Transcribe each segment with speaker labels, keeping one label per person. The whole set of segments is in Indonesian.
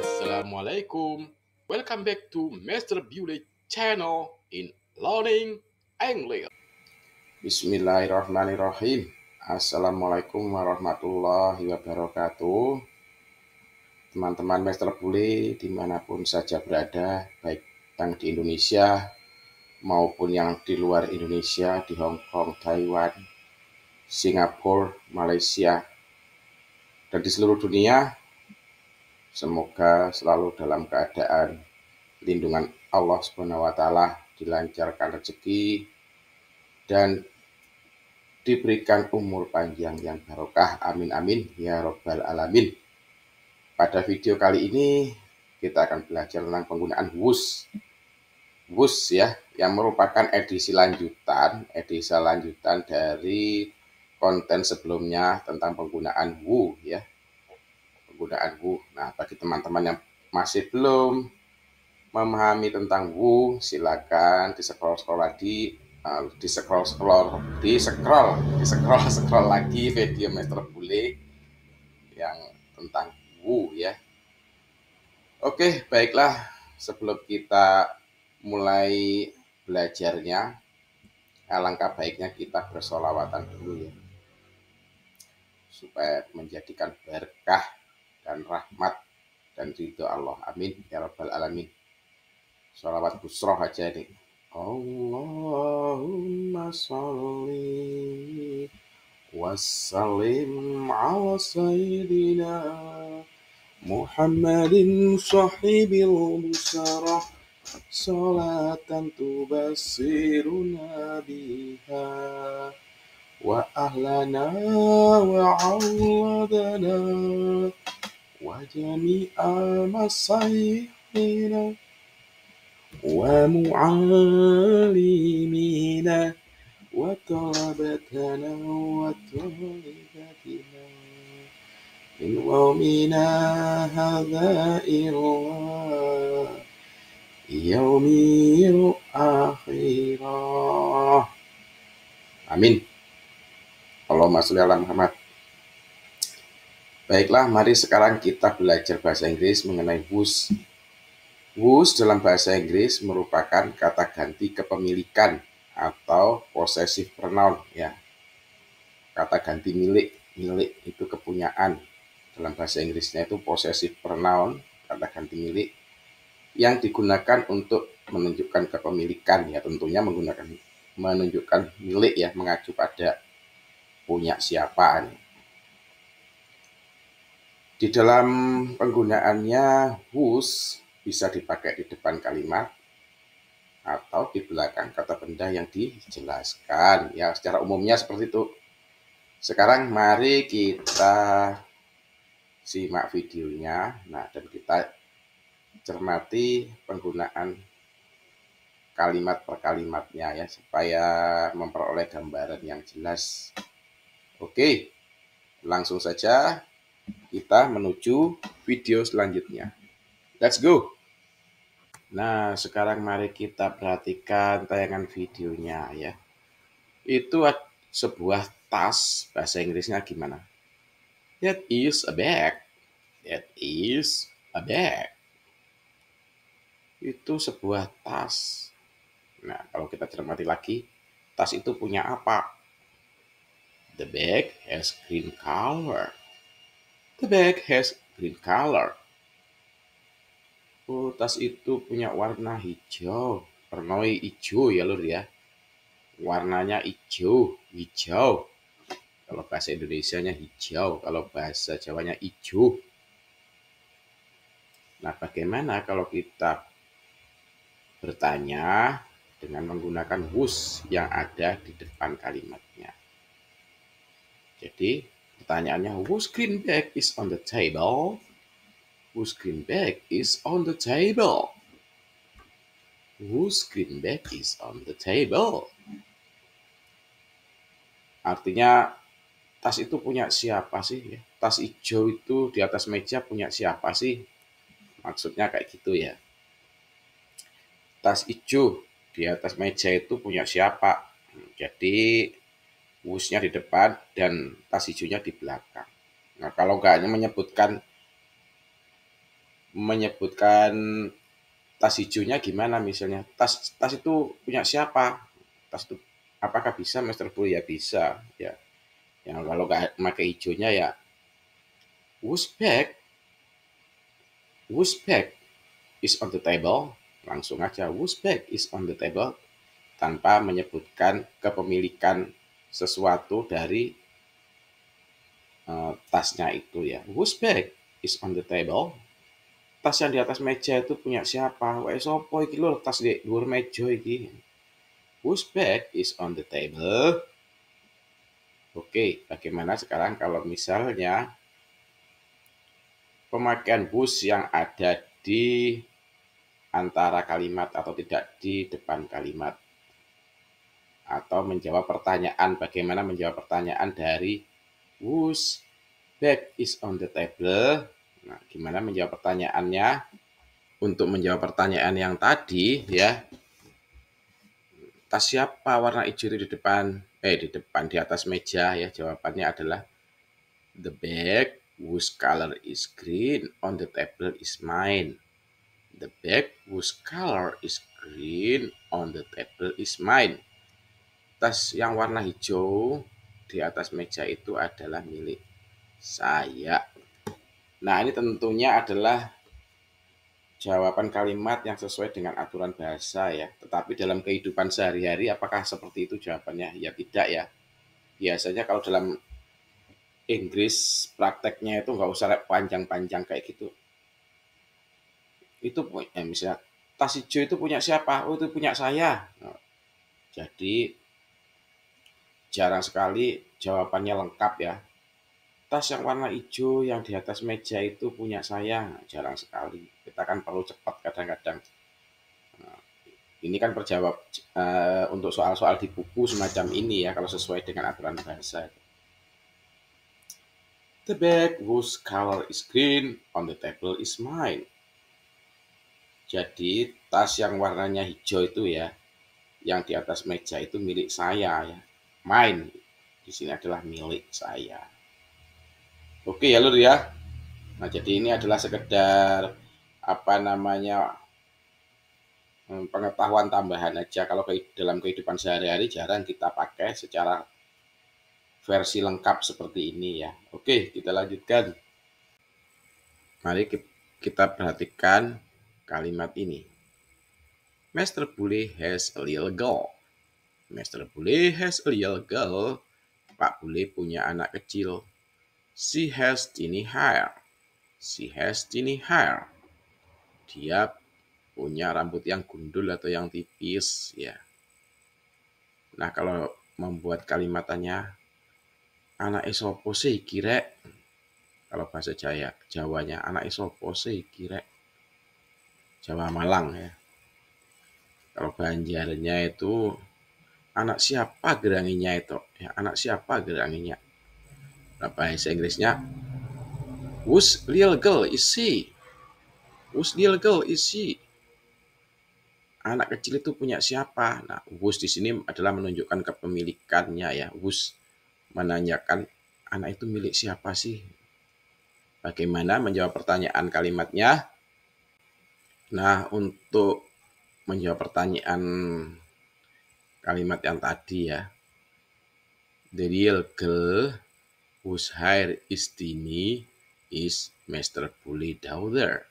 Speaker 1: Assalamualaikum. Welcome back to Master Beauty channel in Learning English. Bismillahirrahmanirrahim. Assalamualaikum warahmatullahi wabarakatuh. Teman-teman Master Bule dimanapun saja berada, baik yang di Indonesia maupun yang di luar Indonesia, di Hong Kong, Taiwan, Singapura, Malaysia, dan di seluruh dunia. Semoga selalu dalam keadaan lindungan Allah Subhanahu wa taala, dilancarkan rezeki dan diberikan umur panjang yang barokah. Amin amin ya robbal alamin. Pada video kali ini kita akan belajar tentang penggunaan WUS. WUS ya, yang merupakan edisi lanjutan dari konten sebelumnya tentang penggunaan WU ya. Penggunaan WU. Nah, bagi teman-teman yang masih belum memahami tentang WU, silakan di-scroll lagi, di-scroll lagi video Master Bule yang tentang WU ya. Oke, baiklah, sebelum kita mulai belajarnya, alangkah baiknya kita bersolawatan dulu ya, supaya menjadikan berkah dan rahmat dan ridho Allah. Amin ya rabbal alamin. Sholawat busroh aja nih. Allahumma sholli wassalim ala sayyidina Muhammadin sahibil busarah salatan tubassiruna biha wa ahlana wa awladana wa jami'a masaihina wa mu'allimina wa talabatana wa talibatina min wawmina hadha illa yaumil akhirah. Amin. Allahumma sholli ala Muhammad. Baiklah, mari sekarang kita belajar bahasa Inggris mengenai WUS. WUS dalam bahasa Inggris merupakan kata ganti kepemilikan atau possessive pronoun ya. Kata ganti milik itu kepunyaan. Dalam bahasa Inggrisnya itu possessive pronoun, kata ganti milik yang digunakan untuk menunjukkan kepemilikan ya, tentunya menunjukkan milik ya, mengacu pada punya siapa. Di dalam penggunaannya, WUS bisa dipakai di depan kalimat atau di belakang kata benda yang dijelaskan ya, secara umumnya seperti itu. Sekarang mari kita simak videonya, nah, dan kita cermati penggunaan kalimat per kalimatnya ya, supaya memperoleh gambaran yang jelas. Oke, langsung saja kita menuju video selanjutnya. Let's go. Nah, sekarang mari kita perhatikan tayangan videonya ya. Itu sebuah tas, bahasa Inggrisnya gimana? That is a bag. That is a bag. Itu sebuah tas. Nah, kalau kita cermati lagi, tas itu punya apa? The bag has green color. The bag has green color. Oh, tas itu punya warna hijau. Warnanya hijau ya lur ya. Warnanya hijau, hijau. Kalau bahasa Indonesianya hijau, kalau bahasa Jawanya hijau. Nah, bagaimana kalau kita bertanya dengan menggunakan WUS yang ada di depan kalimatnya? Jadi, pertanyaannya, whose green bag is on the table? Whose green bag is on the table? Whose green bag is on the table? Artinya, tas itu punya siapa sih? Tas hijau itu di atas meja punya siapa sih? Maksudnya kayak gitu ya. Tas hijau di atas meja itu punya siapa? Jadi wusnya di depan dan tas hijaunya di belakang. Nah, kalau nggak hanya menyebutkan menyebutkan tas hijaunya gimana misalnya. Tas itu punya siapa? Tas itu apakah bisa Master Blue? Ya bisa ya. Yang kalau nggak pakai hijaunya ya whose bag is on the table. Langsung aja whose bag is on the table tanpa menyebutkan kepemilikan sesuatu dari tasnya itu ya. Whose bag is on the table? Tas yang di atas meja itu punya siapa? Wah, sopo iki lho, tas di dhuwur meja iki. Whose bag is on the table? Oke, bagaimana sekarang kalau misalnya pemakaian whose yang ada di antara kalimat atau tidak di depan kalimat? Atau menjawab pertanyaan, bagaimana menjawab pertanyaan dari whose bag is on the table? Nah, gimana menjawab pertanyaannya? Untuk menjawab pertanyaan yang tadi ya, tas siapa warna hijau itu di atas meja ya, jawabannya adalah the bag whose color is green on the table is mine. The bag whose color is green on the table is mine. Tas yang warna hijau di atas meja itu adalah milik saya. Nah, ini tentunya adalah jawaban kalimat yang sesuai dengan aturan bahasa ya. Tetapi dalam kehidupan sehari-hari apakah seperti itu jawabannya? Ya tidak ya. Biasanya kalau dalam Inggris prakteknya itu nggak usah panjang-panjang kayak gitu. Itu misalnya tas hijau itu punya siapa? Oh, itu punya saya. Nah, jadi jarang sekali jawabannya lengkap ya. Tas yang warna hijau yang di atas meja itu punya saya. Nah, jarang sekali. Kita kan perlu cepat kadang-kadang. Nah, ini kan terjawab untuk soal-soal di buku semacam ini ya, kalau sesuai dengan aturan bahasa. The bag whose color is green on the table is mine. Jadi tas yang warnanya hijau itu ya, yang di atas meja itu milik saya ya. Mine di sini adalah milik saya. Oke ya Lur ya. Nah, jadi ini adalah sekedar apa namanya pengetahuan tambahan aja. Kalau dalam kehidupan sehari-hari jarang kita pakai secara versi lengkap seperti ini ya. Oke, kita lanjutkan. Mari kita perhatikan kalimat ini. Master Bule has a little girl. Master Bule has a little girl. Pak Bule punya anak kecil. She has tiny hair. She has tiny hair. Dia punya rambut yang gundul atau yang tipis ya. Nah, kalau membuat kalimatannya anak sopo sih kira, kalau bahasa Jawanya anak sopo sih kira, Jawa Malang ya. Kalau Banjarnya itu anak siapa geranginya itu ya, anak siapa geranginya. Nah, bahasa Inggrisnya whose little girl is she? Whose little girl is she? Anak kecil itu punya siapa? Nah, whose di sini adalah menunjukkan kepemilikannya ya. Whose menanyakan anak itu milik siapa sih? Bagaimana menjawab pertanyaan kalimatnya? Nah, untuk menjawab pertanyaan kalimat yang tadi ya, the real girl whose hair is tiny is Master Bully daughter.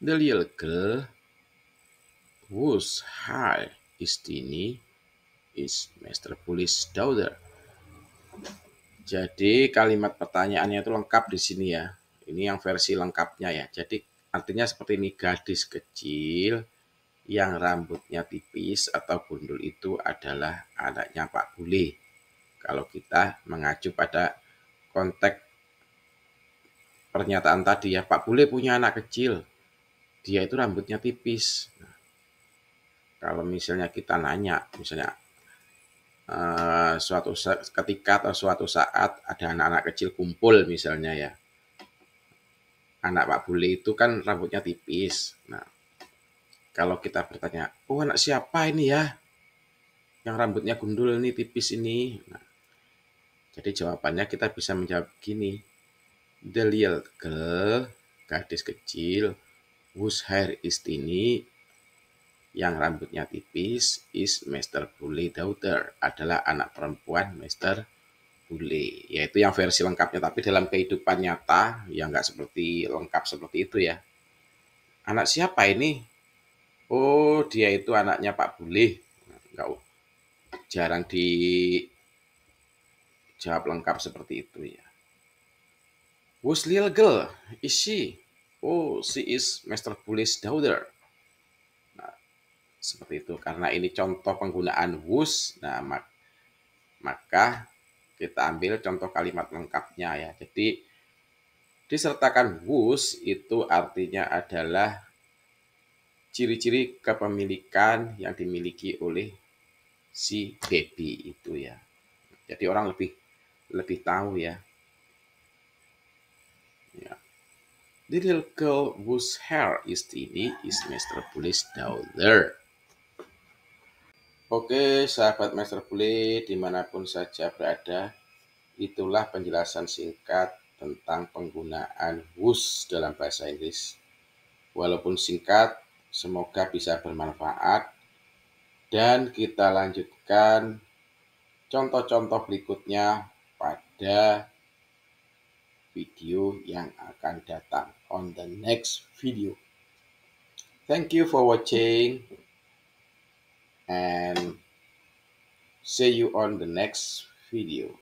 Speaker 1: The real girl whose hair is tiny is Master Bully's daughter. Jadi kalimat pertanyaannya itu lengkap di sini ya. Ini yang versi lengkapnya ya. Jadi artinya seperti ini, gadis kecil yang rambutnya tipis atau gundul itu adalah anaknya Pak Bule. Kalau kita mengacu pada konteks pernyataan tadi ya, Pak Bule punya anak kecil, dia itu rambutnya tipis. Nah, kalau misalnya kita nanya, misalnya suatu ketika atau suatu saat ada anak-anak kecil kumpul misalnya ya, anak Pak Bule itu kan rambutnya tipis. Nah, kalau kita bertanya, oh anak siapa ini ya, yang rambutnya gundul ini, tipis ini. Nah, jadi jawabannya kita bisa menjawab gini, the little girl gadis kecil. Whose hair is tiny, yang rambutnya tipis, is Mr. Bule daughter, adalah anak perempuan Mr. Bule. Yaitu yang versi lengkapnya, tapi dalam kehidupan nyata ya nggak seperti lengkap seperti itu ya. Anak siapa ini? Oh, dia itu anaknya Pak Bule. Nggak, jarang dijawab lengkap seperti itu ya. Whose little girl is she? Oh, she is Mr. Bule's daughter. Nah, seperti itu. Karena ini contoh penggunaan whose, nah maka kita ambil contoh kalimat lengkapnya ya. Jadi disertakan whose itu artinya adalah ciri-ciri kepemilikan yang dimiliki oleh si baby itu ya. Jadi orang lebih tahu ya. Ya. The little girl whose hair is tiny is Mr. Bule's daughter. Oke, sahabat Master Bule dimanapun saja berada, itulah penjelasan singkat tentang penggunaan whose dalam bahasa Inggris. Walaupun singkat, semoga bisa bermanfaat. Dan kita lanjutkan contoh-contoh berikutnya pada video yang akan datang on the next video. Thank you for watching and see you on the next video.